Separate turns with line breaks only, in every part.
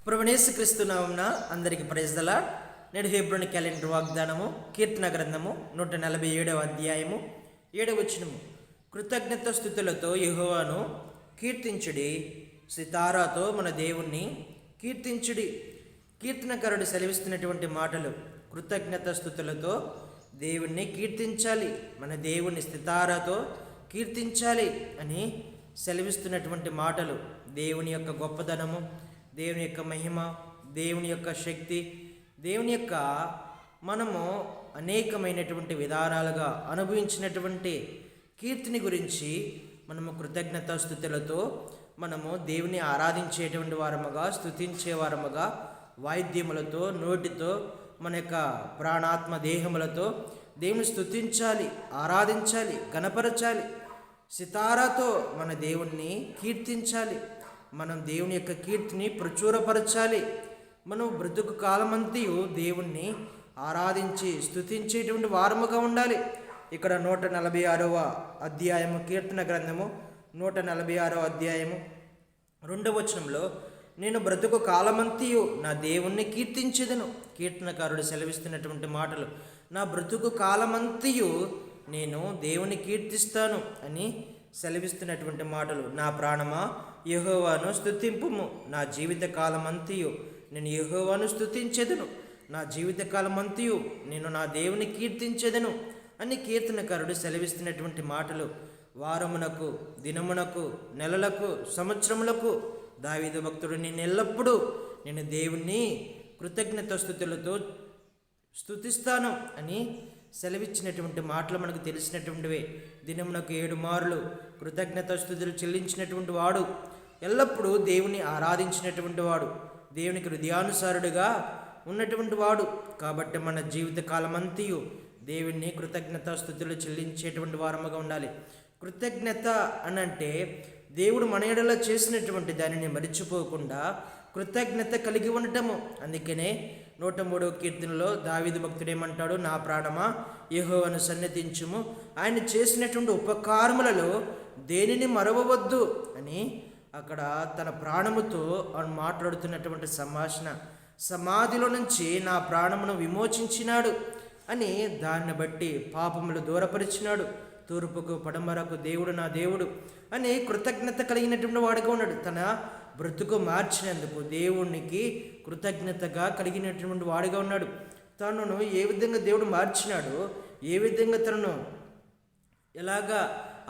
ప్రభునేసుక్రీస్తు నామమున అందరికి praise the lord. నేడు హెబ్రోను క్యాలెండర్ వాగ్దానము కీర్తన గ్రంథము 147వ అధ్యాయము 7వ వచనము. కృతజ్ఞత స్తుతులతో యెహోవాను కీర్తించుడి, సితారాతో మన దేవుణ్ణి కీర్తించుడి. కీర్తనకారుడు సెలవిస్తున్నటువంటి మాటలు కృతజ్ఞత స్తుతులతో దేవుణ్ణి కీర్తించాలి, మన దేవుణ్ణి సితారాతో కీర్తించాలి అని సెలవిస్తున్నటువంటి మాటలు. దేవుని యొక్క గొప్పదనము, దేవుని యొక్క మహిమ, దేవుని యొక్క శక్తి, దేవుని యొక్క మనము అనేకమైనటువంటి విధానాలుగా అనుభవించినటువంటి కీర్తిని గురించి మనము కృతజ్ఞతాస్తుతులతో మనము దేవుని ఆరాధించేటువంటి వారముగా, స్తుతించే వారముగా, వాయిద్యములతో, నోటితో, మన యొక్క ప్రాణాత్మ దేహములతో దేవుని స్తుతించాలి, ఆరాధించాలి, గణపరచాలి. సితారాతో మన దేవుణ్ణి కీర్తించాలి. మనం దేవుని యొక్క కీర్తిని ప్రచురపరచాలి. మనం బ్రతుకు కాలమంతయు దేవుణ్ణి ఆరాధించి స్తుతించేటువంటి వారముగా ఉండాలి. ఇక్కడ 146వ అధ్యాయము కీర్తన గ్రంథము 146వ అధ్యాయము 2వ వచనంలో నేను బ్రతుకు కాలమంతయు నా దేవుణ్ణి కీర్తించెదను. కీర్తనకారుడు సెలవిస్తున్నటువంటి మాటలు, నా బ్రతుకు కాలమంతయు నేను దేవుని కీర్తిస్తాను అని సెలవిస్తున్నటువంటి మాటలు. నా ప్రాణమా యెహోవాను స్తుతింపుము, నా జీవిత కాలమంతయు నేను యెహోవాను స్తుతించెదను, నా జీవిత కాలమంతయు నేను నా దేవుని కీర్తించెదను అని కీర్తనకారుడు సెలవిస్తున్నటువంటి మాటలు. వారమునకు, దినమునకు, నెలలకు, సంవత్సరములకు దావీదు భక్తుడు నేను ఎల్లప్పుడూ నేను దేవుణ్ణి కృతజ్ఞతాస్తుతులతో స్తుతిస్తాను అని సెలవిచ్చినటువంటి మాటలు మనకు తెలిసినటువంటివే. దినమునకు 7 మార్లు కృతజ్ఞతాస్తుతులు చెల్లించినటువంటి వాడు, ఎల్లప్పుడూ దేవుని ఆరాధించినటువంటి వాడు, దేవునికి హృదయానుసారుడుగా ఉన్నటువంటి వాడు. కాబట్టి మన జీవిత కాలమంతయు దేవుని కృతజ్ఞతాస్తుతులు చెల్లించేటువంటి వారముగా ఉండాలి. కృతజ్ఞత అనంటే దేవుడు మన ఎడల చేసినటువంటి దానిని మరిచిపోకుండా కృతజ్ఞత కలిగి ఉండటము. అందుకనే 103వ కీర్తనలో దావీదు భక్తుడు ఏమంటాడు, నా ప్రాణమా యెహోవాను సన్నిధించుము, ఆయన చేసినటువంటి ఉపకారములలో దేనిని మరవవద్దు అని అక్కడ తన ప్రాణముతో ఆయన మాట్లాడుతున్నటువంటి సంభాషణ. సమాధిలో నుంచి నా ప్రాణమును విమోచించినాడు అని దాన్ని బట్టి పాపములు దూరపరిచినాడు, తూర్పుకు పడమరకు దేవుడు నా దేవుడు అని కృతజ్ఞత కలిగినటువంటి వాడుగా ఉన్నాడు. తన బ్రతుకు మార్చినందుకు దేవునికి కృతజ్ఞతగా కలిగినటువంటి వాడుగా ఉన్నాడు. తనను ఏ విధంగా దేవుడు మార్చినాడో, ఏ విధంగా తనను ఎలాగా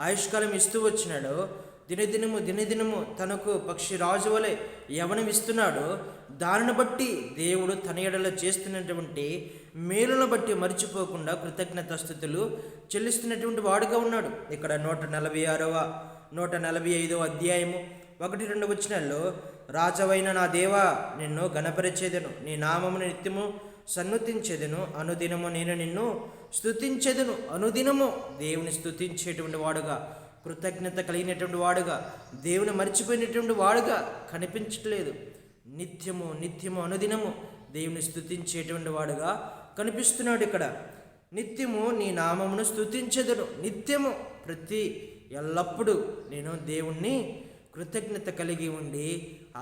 ఆయుష్కాలం ఇస్తూ వచ్చినాడో, దినదినము తనకు పక్షి రాజు వలె యవనం ఇస్తున్నాడో, దానిని బట్టి దేవుడు తన ఎడల చేస్తున్నటువంటి మేలును బట్టి మర్చిపోకుండా కృతజ్ఞతాస్తుతులు చెల్లిస్తున్నటువంటి వాడుగా ఉన్నాడు. ఇక్కడ 145వ అధ్యాయము 1-2 వచనాల్లో, రాజవైన నా దేవా నిన్ను గణపరిచేదను, నీ నామమును నిత్యము సన్నుతించెదను, అనుదినము నేను నిన్ను స్తుతించెదను. అనుదినము దేవుని స్తుతించేటువంటి వాడుగా, కృతజ్ఞత కలిగినటువంటి వాడుగా, దేవుని మర్చిపోయినటువంటి వాడుగా కనిపించట్లేదు. నిత్యము అనుదినము దేవుని స్తుతించేటువంటి వాడుగా కనిపిస్తున్నాడు. ఇక్కడ నిత్యము నీ నామమును స్తుతించెదను, నిత్యము ఎల్లప్పుడూ నేను దేవుణ్ణి కృతజ్ఞత కలిగి ఉండి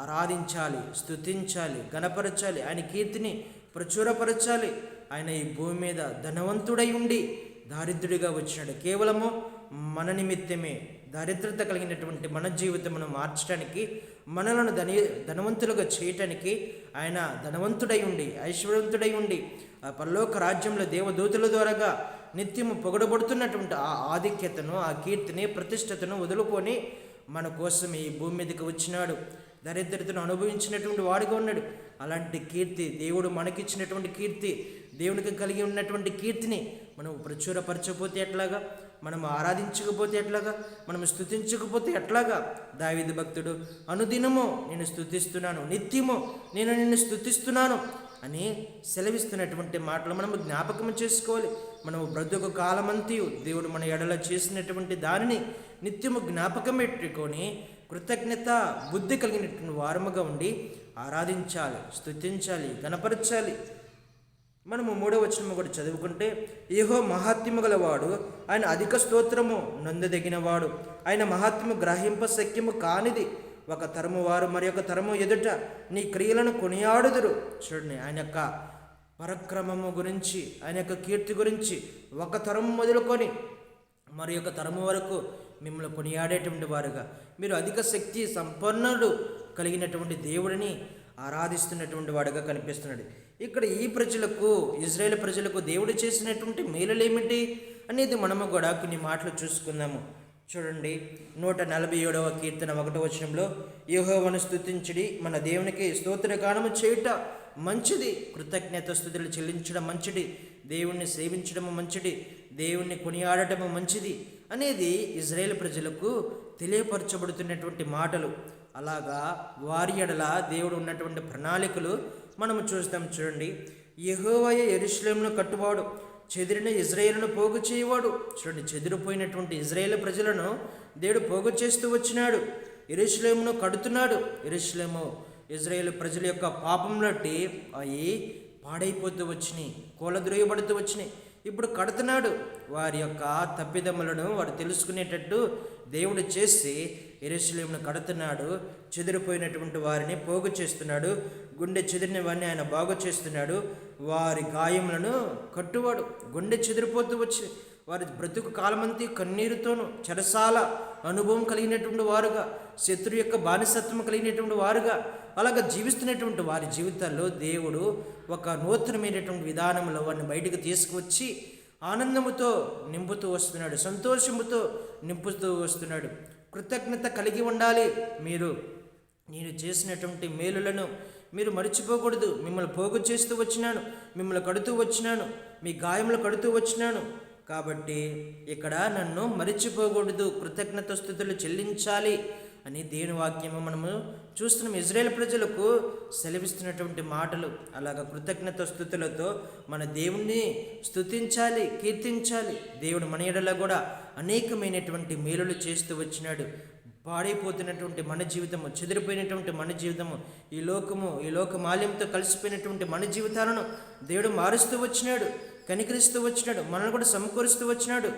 ఆరాధించాలి, స్తుతించాలి, గణపరచాలి, ఆయన కీర్తిని ప్రచురపరచాలి. ఆయన ఈ భూమి మీద ధనవంతుడై ఉండి దారిద్రుడిగా వచ్చినాడు. కేవలము మన నిమిత్తమే దారిద్రత కలిగినటువంటి మన జీవితమును మార్చడానికి, మనలను ధనవంతులుగా చేయటానికి ఆయన ధనవంతుడై ఉండి, ఐశ్వర్యవంతుడై ఉండి, ఆ పరలోక రాజ్యంలో దేవదూతుల ద్వారాగా నిత్యము పొగడబడుతున్నటువంటి ఆ ఆధిక్యతను, ఆ కీర్తిని, ప్రతిష్టతను వదులుకొని మన కోసం ఈ భూమి మీదకి వచ్చినాడు. దరిద్రతను అనుభవించినటువంటి వాడిగా ఉన్నాడు. అలాంటి కీర్తి, దేవుడు మనకిచ్చినటువంటి కీర్తి, దేవునికి కలిగి ఉన్నటువంటి కీర్తిని మనం ప్రచురపరచకపోతే ఎట్లాగా, మనం ఆరాధించకపోతే ఎట్లాగా, మనం స్తుతించకపోతే ఎట్లాగా? దావీదు భక్తుడు అనుదినము నేను స్తుతిస్తున్నాను, నిత్యము నేను నిన్ను స్తుతిస్తున్నాను అని సెలవిస్తున్నటువంటి మాటలు మనము జ్ఞాపకం చేసుకోవాలి. మనము బ్రతుకు కాలమంతయు దేవుడు మన ఎడల చేసినటువంటి దానిని నిత్యము జ్ఞాపకం పెట్టుకొని కృతజ్ఞత బుద్ధి కలిగినటువంటి వారముగా ఉండి ఆరాధించాలి, స్తుతించాలి, గణపరచాలి. మనము 3వ వచనము కూడా చదువుకుంటే, యెహోవా మహాత్మ్యము గలవాడు, ఆయన అధిక స్తోత్రము నందదగినవాడు, ఆయన మహాత్మ్యము గ్రహింప శక్యము కానిది, ఒక తరము వారు మరి ఒక తరము ఎదుట నీ క్రియలను కొనియాడుదురు. చూడండి, ఆయన యొక్క పరక్రమము గురించి, ఆయన యొక్క కీర్తి గురించి ఒక తరము మొదలుకొని మరి యొక్క తరము వరకు మిమ్మల్ని కొనియాడేటువంటి వారుగా, మీరు అధిక శక్తి సంపన్నుడు కలిగినటువంటి దేవుడిని ఆరాధిస్తున్నటువంటి వాడుగా కనిపిస్తున్నాడు. ఇక్కడ ఈ ప్రజలకు, ఇజ్రాయేల్ ప్రజలకు దేవుడు చేసినటువంటి మేలులేమిటి అనేది మనము కూడా కొన్ని మాటలు చూసుకుందాము. చూడండి, 147వ కీర్తన 1వ వచనంలో, యెహోవాను స్తుతించుడి, మన దేవునికి స్తోత్రగానము చేయుట మంచిది, కృతజ్ఞత స్తుతులు చెల్లించడం మంచిది, దేవుణ్ణి సేవించడము మంచిది, దేవుణ్ణి కొనియాడటము మంచిది అనేది ఇజ్రాయేల్ ప్రజలకు తెలియపరచబడుతున్నటువంటి మాటలు. అలాగా వారి ఎడల దేవుడు ఉన్నటువంటి ప్రణాళికలు మనము చూస్తాం. చూడండి, యెహోవాయే యెరూషలేమును కట్టువాడు, చెదిరిన ఇజ్రాయేలును పోగు చేయవాడు. చూడండి, చెదిరిపోయినటువంటి ఇజ్రాయేల్ ప్రజలను దేవుడు పోగు చేస్తూ వచ్చినాడు, యెరూషలేమును కడుతున్నాడు. యెరూషలేము ఇజ్రాయేల్ ప్రజల యొక్క పాపం బట్టి అవి పాడైపోతూ వచ్చినాయి, కూలద్రోయబడుతూ వచ్చినాయి. ఇప్పుడు కడుతున్నాడు. వారి యొక్క తప్పిదములను వారు తెలుసుకునేటట్టు దేవుడు చేసి యెరూషలేమును కడుతున్నాడు. చెదిరిపోయినటువంటి వారిని పోగు చేస్తున్నాడు, గుండె చెదిరిన వారిని ఆయన బాగు చేస్తున్నాడు. వారి గాయములను కట్టువాడు. గుండె చెదిరిపోతూ వచ్చి వారి బ్రతుకు కాలమంతి కన్నీరుతోనూ, చెరసాల అనుభవం కలిగినటువంటి వారుగా, శత్రు యొక్క బానిసత్వం కలిగినటువంటి వారుగా అలాగ జీవిస్తున్నటువంటి వారి జీవితాల్లో దేవుడు ఒక నూతనమైనటువంటి విధానంలో వారిని బయటకు తీసుకువచ్చి ఆనందముతో నింపుతూ వస్తున్నాడు, సంతోషముతో నింపుతూ వస్తున్నాడు. కృతజ్ఞత కలిగి ఉండాలి. నేను చేసినటువంటి మేలులను మీరు మర్చిపోకూడదు. మిమ్మల్ని పోగు చేస్తూ వచ్చినాను, మిమ్మల్ని కడుతూ వచ్చినాను, మీ గాయములు కడుతూ వచ్చినాను, కాబట్టి ఇక్కడ నన్ను మరిచిపోకూడదు, కృతజ్ఞత స్తుతులు చెల్లించాలి అని దేవుని వాక్యము మనము చూస్తున్నాం. ఇజ్రాయేల్ ప్రజలకు సెలవిస్తున్నటువంటి మాటలు. అలాగా కృతజ్ఞత స్తుతులతో మన దేవుణ్ణి స్తుతించాలి, కీర్తించాలి. దేవుడు మన ఎడల కూడా అనేకమైనటువంటి మేలులు చేస్తూ వచ్చినాడు. పాడైపోతున్నటువంటి మన జీవితము, చెదిరిపోయినటువంటి మన జీవితము, ఈ లోక మాల్యంతో కలిసిపోయినటువంటి మన జీవితాలను దేవుడు మారుస్తూ వచ్చినాడు, కనికరిస్తూ వచ్చినాడు, మనల్ని కూడా సమకూరుస్తూ వచ్చినాడు.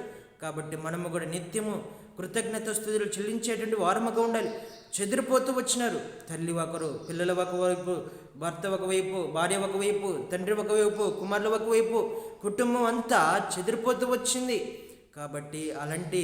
కాబట్టి మనము కూడా నిత్యము కృతజ్ఞత స్తుతులు చెల్లించేటువంటి వారముగా ఉండాలి. చెదిరిపోతూ వచ్చినారు. తల్లి ఒకరు, పిల్లల ఒకవైపు, భర్త ఒకవైపు, భార్య ఒకవైపు, తండ్రి ఒకవైపు, కుమారులు ఒకవైపు, కుటుంబం అంతా చెదిరిపోతూ వచ్చింది. కాబట్టి అలాంటి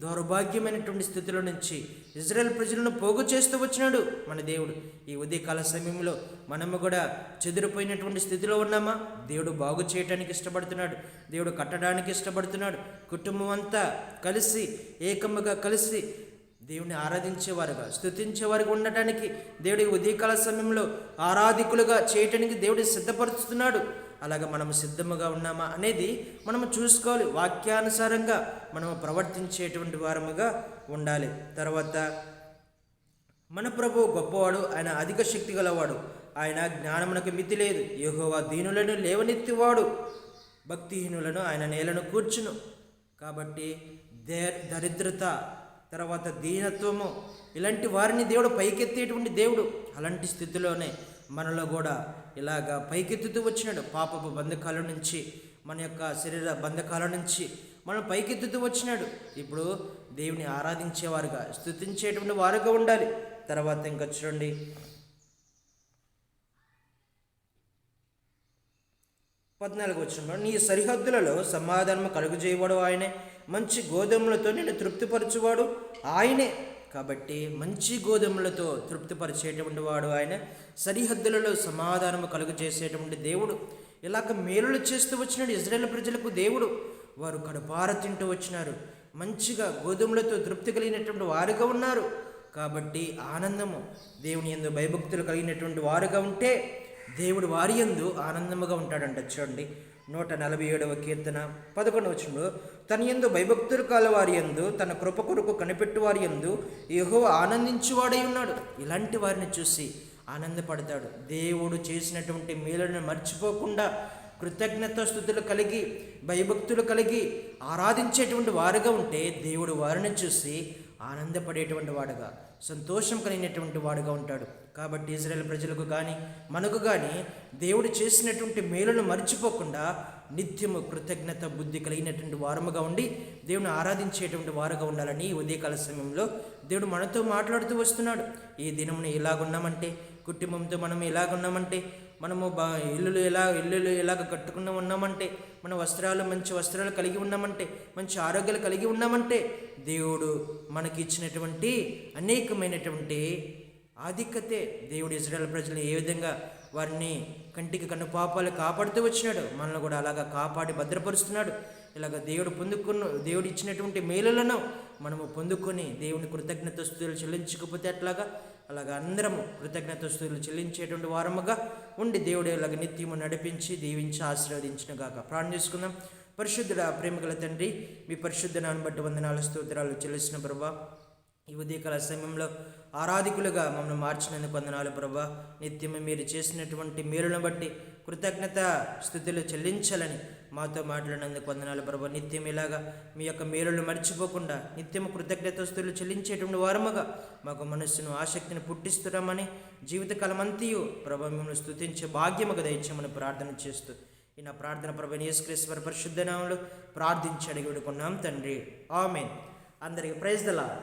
దౌర్భాగ్యమైనటువంటి స్థితిలో నుంచి ఇజ్రాయేల్ ప్రజలను పోగు చేస్తూ వచ్చినాడు మన దేవుడు. ఈ ఉదయకాల సమయంలో మనము కూడా చెదిరిపోయినటువంటి స్థితిలో ఉన్నామా? దేవుడు బాగు చేయడానికి ఇష్టపడుతున్నాడు, దేవుడు కట్టడానికి ఇష్టపడుతున్నాడు. కుటుంబం అంతా కలిసి, ఏకముగా కలిసి దేవుని ఆరాధించేవారుగా, స్తుతించేవారుగా ఉండటానికి దేవుడి ఉదయకాల సమయంలో ఆరాధికులుగా చేయటానికి దేవుడు సిద్ధపరుస్తున్నాడు. అలాగ మనము సిద్ధముగా ఉన్నామా అనేది మనము చూసుకోవాలి. వాక్యానుసారంగా మనము ప్రవర్తించేటువంటి వారముగా ఉండాలి. తర్వాత మన ప్రభువు గొప్పవాడు, ఆయన అధిక శక్తి గలవాడు, ఆయన జ్ఞానమునకు మితి లేదు. యెహోవా దీనులను లేవనెత్తివాడు, భక్తిహీనులను ఆయన నేలను కూర్చును. కాబట్టి దరిద్రత, తర్వాత దీనత్వము, ఇలాంటి వారిని దేవుడు పైకెత్తేటువంటి దేవుడు. అలాంటి స్థితిలోనే మనలో కూడా ఇలాగా పైకెత్తుతూ వచ్చినాడు. పాపపు బంధకాల నుంచి, మన యొక్క శరీర బంధకాల నుంచి మనం పైకెత్తుతూ వచ్చినాడు. ఇప్పుడు దేవుని ఆరాధించేవారుగా, స్తుతించేటువంటి వారుగా ఉండాలి. తర్వాత ఇంకా చూడండి, 14వ వచనంలో, నీ సరిహద్దులలో సమాధానము కలుగజేయవాడు ఆయనే, మంచి గోధుమలతో నేను తృప్తిపరచువాడు ఆయనే. కాబట్టి మంచి గోధుమలతో తృప్తిపరిచేటువంటి వాడు ఆయన, సరిహద్దులలో సమాధానము కలుగజేసేటువంటి దేవుడు. ఇలాగ మేలులు చేస్తూ వచ్చినాడు ఇజ్రాయేల్ ప్రజలకు దేవుడు. వారు కడుపార తింటూ వచ్చినారు, మంచిగా గోధుమలతో తృప్తి కలిగినటువంటి వారుగా ఉన్నారు. కాబట్టి ఆనందము, దేవుని యందు భయభక్తులు కలిగినటువంటి వారుగా ఉంటే దేవుడు వారి యందు ఆనందముగా ఉంటాడంట. చూడండి, 147వ కీర్తన 11వ వచనంలో, తన యందు భయభక్తులు కాల వారి యందు, తన కృప కొరకు కనిపెట్టు వారి యందు యెహోవా ఆనందించువాడై ఉన్నాడు. ఇలాంటి వారిని చూసి ఆనందపడతాడు. దేవుడు చేసినటువంటి మేలులను మర్చిపోకుండా కృతజ్ఞత స్తుతులు కలిగి, భయభక్తులు కలిగి ఆరాధించేటువంటి వారుగా ఉంటే దేవుడు వారిని చూసి ఆనందపడేటువంటి వాడుగా, సంతోషం కలిగినటువంటి వాడుగా ఉంటాడు. కాబట్టి ఇజ్రాయేల్ ప్రజలకు కానీ మనకు కానీ దేవుడు చేసినటువంటి మేలును మర్చిపోకుండా నిత్యము కృతజ్ఞత బుద్ధి కలిగినటువంటి వారముగా ఉండి దేవుని ఆరాధించేటువంటి వారుగా ఉండాలని ఈ ఉదయకాల సమయంలో దేవుడు మనతో మాట్లాడుతూ వస్తున్నాడు. ఈ దినమున ఇలాగున్నామంటే, కుటుంబంతో మనం ఇలాగున్నామంటే, మనము ఇల్లులు ఎలాగ కట్టుకున్న ఉన్నామంటే, మన వస్త్రాలు మంచి వస్త్రాలు కలిగి ఉన్నామంటే, మంచి ఆరోగ్యాలు కలిగి ఉన్నామంటే, దేవుడు మనకి ఇచ్చినటువంటి అనేకమైనటువంటి ఆధిక్యతే. దేవుడు ఇజ్రాయెల్ ప్రజలు ఏ విధంగా వారిని కంటికి కన్ను పాపాలు కాపాడుతూ వచ్చినాడు, మనల్ని కూడా అలాగా కాపాడి భద్రపరుస్తున్నాడు. ఇలాగ దేవుడు ఇచ్చినటువంటి మేలులను మనము పొందుకొని దేవుని కృతజ్ఞతాస్తుతులు చెల్లించకపోతే అలాగా అందరము కృతజ్ఞతాస్తుతులు చెల్లించేటువంటి వారముగా ఉండి దేవుడు ఇలాగ నిత్యము నడిపించి దీవించి ఆశీర్వదించిన గాక. ప్రార్థన చేసుకుందాం. పరిశుద్ధుడ ప్రేమగల తండ్రి, మీ పరిశుద్ధ నాన్ని బట్టి వందనాలు స్తోత్రాలు చెల్లిసిన ప్రభా, ఈ ఉదయకాల సమయంలో ఆరాధికులుగా మమ్మల్ని మార్చినందుకు వందనాలు ప్రభా. నిత్యము మీరు చేసినటువంటి మేలును బట్టి కృతజ్ఞత స్తుతులు చెల్లించాలని మాతో మాట్లాడినందుకు వందనాలు ప్రభా. నిత్యం ఇలాగా మీ యొక్క మేలును మర్చిపోకుండా నిత్యము కృతజ్ఞత స్తుతులు చెల్లించేటువంటి వారముగా మాకు మనస్సును ఆసక్తిని పుట్టిస్తున్నామని జీవితకాలం అంతయు ప్రభా మిమ్మల్ని స్తుతించే భాగ్యముగా దయచేయమని ప్రార్థన చేస్తూ ఈ నా ప్రార్థన ప్రభు యేసుక్రీస్తు పరిశుద్ధ నామములో ప్రార్థించి అడిగి వేడుకున్నాం తండ్రి. ఆమేన్. అందరికీ ప్రైజ్ ది లార్డ్.